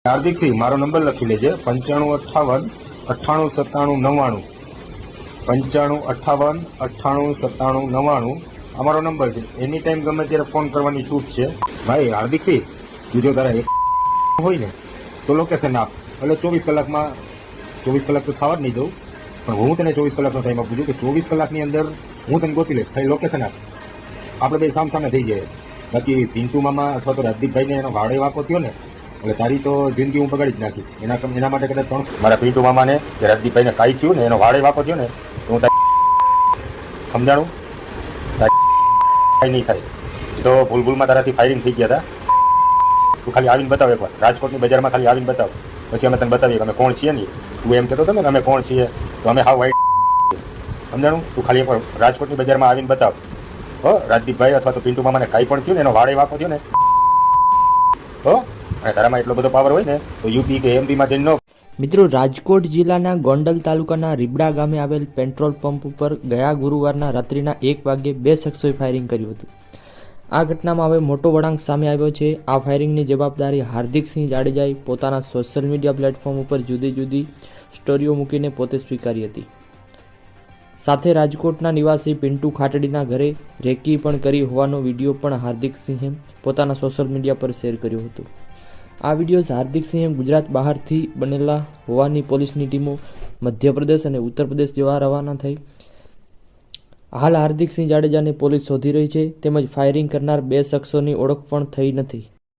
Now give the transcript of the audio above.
હાર્દિકસિંહ, મારો નંબર લખી લેજે 9558 989799 9558 989799 અમારો નંબર છે. એની ટાઈમ ગમે ત્યારે ફોન કરવાની છૂટ છે. ભાઈ હાર્દિકસિંહ, તું જો તારા એક હોય ને તો લોકેશન આપ, એટલે 24 કલાકમાં 24 કલાક તો થવા જ નહીં દઉં, પણ હું તને 24 કલાકનો ટાઈમ આપું છું કે 24 કલાકની અંદર હું તને ગોતી લઈશ. ખાલી લોકેશન આપ, આપણે બે સામસામે થઈ જાય. બાકી પિન્ટુ મામા અથવા તો રાજદીપભાઈને એનો વાડે વાકો થયો ને એટલે તારી તો જિંદગી હું બગાડી જ નાખીશ. એના માટે કદાચ મારા પિન્ટુ મામાને કે રાજદીપભાઈને કાંઈ થયું ને એનો વાડે વાકો થયો ને તો હું સમજાણું કાંઈ નહીં થાય. તો ભૂલમાં તારાથી ફાયરિંગ થઈ ગયા હતા. તું ખાલી આવીને બતાવ એકવાર, રાજકોટની બજારમાં ખાલી આવીને બતાવ, પછી અમે તને બતાવીએ કે અમે કોણ છીએ નહીં. તું એમ કહેતો હતો ને કે અમે કોણ છીએ, તો અમે હાવ વાઈટ સમજાણું. તું ખાલી એકવાર રાજકોટની બજારમાં આવીને બતાવ. હો રાજદીપભાઈ અથવા તો પિન્ટુ મામાને કાંઈ પણ થયું ને એનો વાડે વાકો થયો ને હો, અને તારામાં એટલો બધો પાવર હોય ને તો યુપી કે એમપીમાં જઈને મિત્રો, રાજકોટ જિલ્લાના ગોંડલ તાલુકાના રીબડા ગામે આવેલ પેટ્રોલ પંપ ઉપર ગયા ગુરુવારના રાત્રિના 1 વાગ્યે 2 શખ્સોએ ફાયરિંગ કર્યું હતું. આ ઘટનામાં હવે મોટો વળાંક સામે આવ્યો છે. આ ફાયરિંગની જવાબદારી હાર્દિકસિંહ જાડેજાએ પોતાના સોશિયલ મીડિયા પ્લેટફોર્મ ઉપર જુદી જુદી સ્ટોરીઓ મૂકીને પોતે સ્વીકારી હતી. સાથે રાજકોટના નિવાસી પિન્ટુ ખાટડીના ઘરે રેકી પણ કરી હોવાનો વિડીયો પણ હાર્દિકસિંહે પોતાના સોશિયલ મીડિયા પર શેર કર્યો હતો. આ વિડીયોઝ હાર્દિકસિંહે ગુજરાત બહારથી બનેલા હોવાની પોલીસની ટીમો મધ્યપ્રદેશ અને ઉત્તર પ્રદેશ જેવા રવાના થઈ. હાલ હાર્દિકસિંહ જાડેજાને પોલીસ શોધી રહી છે, તેમજ ફાયરિંગ કરનાર 2 શખ્સોની ઓળખ પણ થઈ નથી.